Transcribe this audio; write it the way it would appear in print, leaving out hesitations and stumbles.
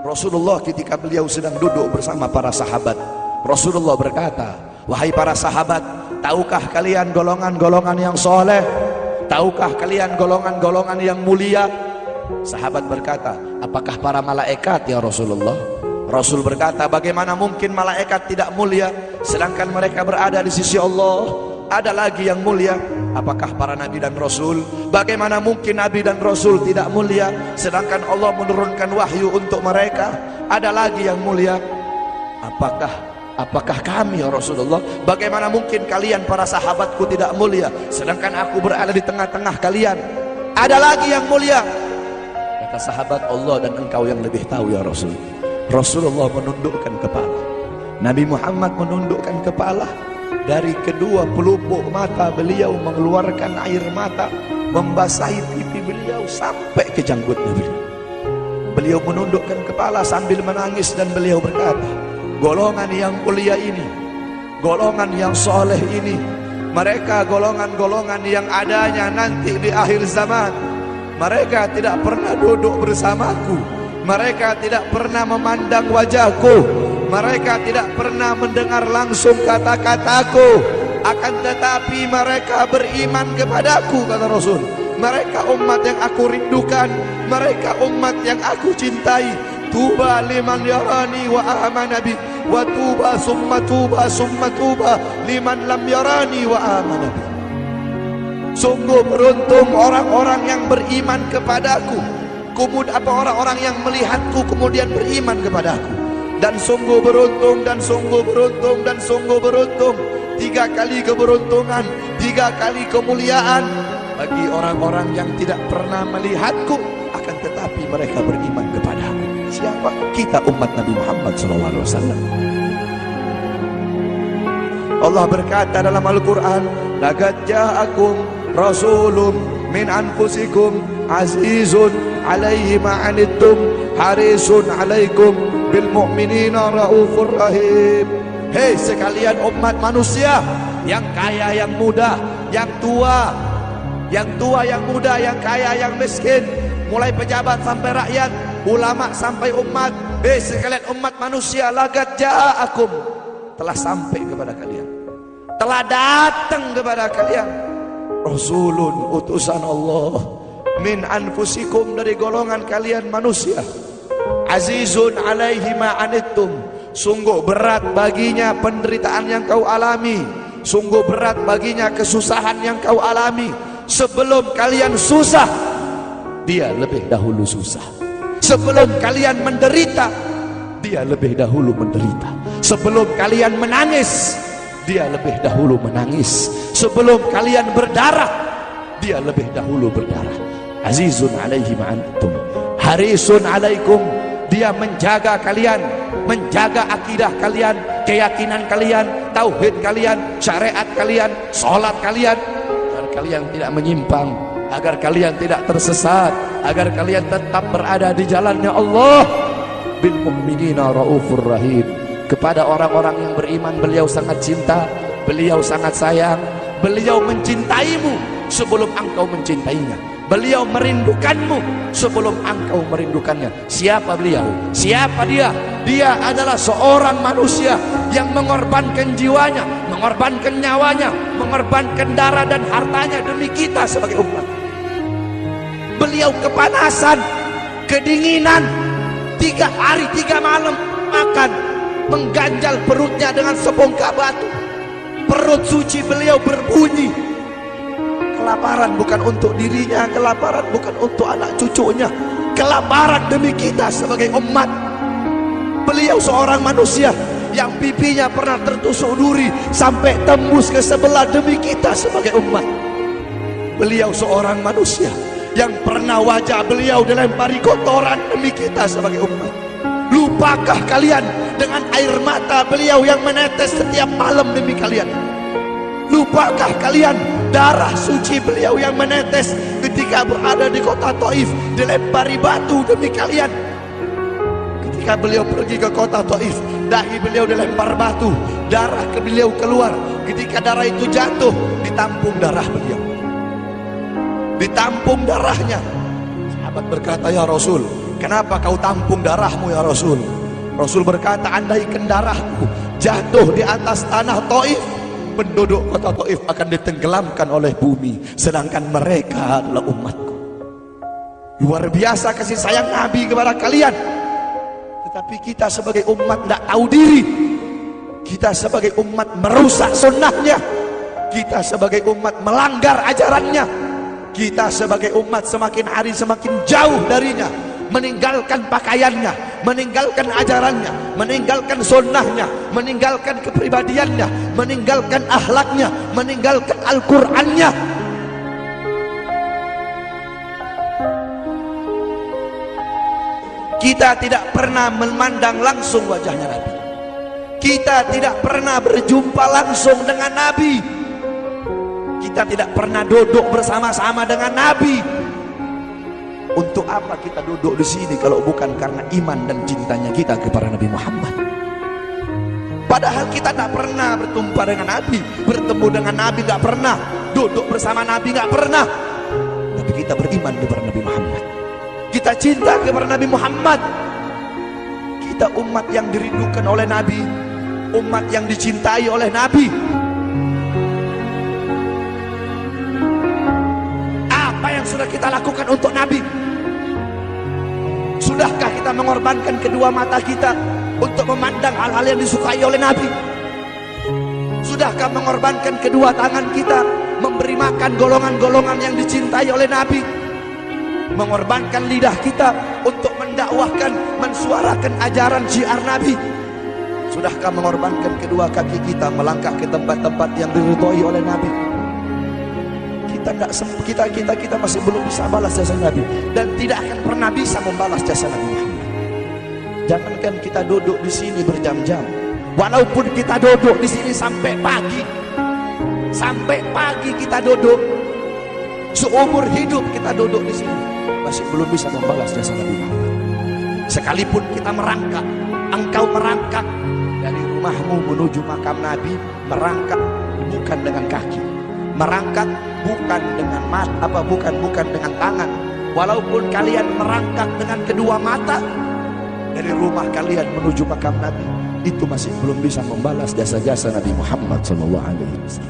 Rasulullah ketika beliau sedang duduk bersama para sahabat, Rasulullah berkata, wahai para sahabat, tahukah kalian golongan-golongan yang soleh? Tahukah kalian golongan-golongan yang mulia? Sahabat berkata, apakah para malaikat ya Rasulullah? Rasul berkata, bagaimana mungkin malaikat tidak mulia sedangkan mereka berada di sisi Allah? Ada lagi yang mulia. Apakah para nabi dan rasul? Bagaimana mungkin nabi dan rasul tidak mulia sedangkan Allah menurunkan wahyu untuk mereka? Ada lagi yang mulia. Apakah kami ya Rasulullah? Bagaimana mungkin kalian para sahabatku tidak mulia sedangkan aku berada di tengah-tengah kalian? Ada lagi yang mulia. Kata sahabat, Allah dan engkau yang lebih tahu ya Rasul. Rasulullah menundukkan kepala, Nabi Muhammad menundukkan kepala. Dari kedua pelupuk mata beliau mengeluarkan air mata, membasahi pipi beliau sampai ke janggutnya beliau. Beliau menundukkan kepala sambil menangis dan beliau berkata, golongan yang mulia ini, golongan yang soleh ini, mereka golongan-golongan yang adanya nanti di akhir zaman. Mereka tidak pernah duduk bersamaku, mereka tidak pernah memandang wajahku, mereka tidak pernah mendengar langsung kata-kataku, akan tetapi mereka beriman kepadaku, kata Rasul. Mereka umat yang aku rindukan, mereka umat yang aku cintai. Tuba liman yarani wa amana bi, wa tuba summa tuba summa tuba liman lam yarani wa amana bi. Sungguh beruntung orang-orang yang beriman kepadaku, kemudian orang-orang yang melihatku kemudian beriman kepadaku. Dan sungguh beruntung, dan sungguh beruntung, dan sungguh beruntung. 3 kali keberuntungan, 3 kali kemuliaan bagi orang-orang yang tidak pernah melihatku akan tetapi mereka beriman kepadaku. Siapa? Kita umat Nabi Muhammad SAW. Allah berkata dalam Al-Quran, laqad ja'akum rasulun min anfusikum azizun alaihi ma'anittum harisun alaikum bil mu'minina raufur rahim. Hei sekalian umat manusia, yang kaya, yang muda, yang tua, yang muda, yang kaya, yang miskin, mulai pejabat sampai rakyat, ulama sampai umat. Hei sekalian umat manusia, laqad ja'akum, telah sampai kepada kalian, telah datang kepada kalian rasulun, utusan Allah, min anfusikum, dari golongan kalian manusia, azizun alaihi ma'anittum, sungguh berat baginya penderitaan yang kau alami, sungguh berat baginya kesusahan yang kau alami. Sebelum kalian susah, dia lebih dahulu susah. Sebelum kalian menderita, dia lebih dahulu menderita. Sebelum kalian menangis, dia lebih dahulu menangis. Sebelum kalian berdarah, dia lebih dahulu berdarah. Azizun alaihi ma'anittum harisun alaikum, dia menjaga kalian, menjaga akidah kalian, keyakinan kalian, tauhid kalian, syariat kalian, sholat kalian, agar kalian tidak menyimpang, agar kalian tidak tersesat, agar kalian tetap berada di jalannya Allah. Bil mu'minina raufur rahim, kepada orang-orang yang beriman beliau sangat cinta, beliau sangat sayang, beliau mencintaimu sebelum engkau mencintainya, beliau merindukanmu sebelum engkau merindukannya. Siapa beliau? Siapa dia? Dia adalah seorang manusia yang mengorbankan jiwanya, mengorbankan nyawanya, mengorbankan darah dan hartanya demi kita sebagai umat. Beliau kepanasan, kedinginan, 3 hari 3 malam makan, mengganjal perutnya dengan sebongkah batu. Perut suci beliau berbunyi. Kelaparan bukan untuk dirinya, kelaparan bukan untuk anak cucunya, kelaparan demi kita sebagai umat. Beliau seorang manusia yang pipinya pernah tertusuk duri sampai tembus ke sebelah demi kita sebagai umat. Beliau seorang manusia yang pernah wajah beliau dilempari kotoran demi kita sebagai umat. Lupakah kalian dengan air mata beliau yang menetes setiap malam demi kalian? Lupakah kalian darah suci beliau yang menetes ketika berada di kota Taif, dilempari batu demi kalian? Ketika beliau pergi ke kota Taif, dahi beliau dilempar batu, darah ke beliau keluar. Ketika darah itu jatuh, ditampung darah beliau, ditampung darahnya. Sahabat berkata, ya Rasul, Kenapa kau tampung darahmu ya Rasul? Rasul berkata, andaikan darahku jatuh di atas tanah Taif, penduduk kota Taif akan ditenggelamkan oleh bumi, sedangkan mereka adalah umatku. Luar biasa kasih sayang Nabi kepada kalian. Tetapi kita sebagai umat tidak tahu diri. Kita sebagai umat merusak sunnahnya. Kita sebagai umat melanggar ajarannya. Kita sebagai umat semakin hari semakin jauh darinya, meninggalkan pakaiannya, meninggalkan ajarannya, meninggalkan sunnahnya, meninggalkan kepribadiannya, meninggalkan akhlaknya, meninggalkan Al-Qur'annya. Kita tidak pernah memandang langsung wajahnya Nabi. Kita tidak pernah berjumpa langsung dengan Nabi. Kita tidak pernah duduk bersama-sama dengan Nabi. Untuk apa kita duduk di sini kalau bukan karena iman dan cintanya kita kepada Nabi Muhammad? Padahal kita tak pernah berjumpa dengan Nabi, bertemu dengan Nabi tak pernah, duduk bersama Nabi tak pernah. Tapi kita beriman kepada Nabi Muhammad. Kita cinta kepada Nabi Muhammad. Kita umat yang dirindukan oleh Nabi, umat yang dicintai oleh Nabi. Apa yang sudah kita lakukan untuk Nabi? Sudahkah kita mengorbankan kedua mata kita untuk memandang hal-hal yang disukai oleh Nabi? Sudahkah mengorbankan kedua tangan kita memberi makan golongan-golongan yang dicintai oleh Nabi? Mengorbankan lidah kita untuk mendakwahkan, mensuarakan ajaran syiar Nabi? Sudahkah mengorbankan kedua kaki kita melangkah ke tempat-tempat yang diridhoi oleh Nabi? Kita masih belum bisa balas jasa Nabi, dan tidak akan pernah bisa membalas jasa Nabi Muhammad. Jangankan kita duduk di sini berjam-jam, walaupun kita duduk di sini sampai pagi kita duduk, seumur hidup kita duduk di sini, masih belum bisa membalas jasa Nabi Muhammad. Sekalipun kita merangkak, engkau merangkak dari rumahmu menuju makam Nabi, merangkak bukan dengan kaki, merangkak bukan dengan mata, bukan dengan tangan. Walaupun kalian merangkak dengan kedua mata dari rumah kalian menuju makam Nabi, itu masih belum bisa membalas jasa-jasa Nabi Muhammad SAW.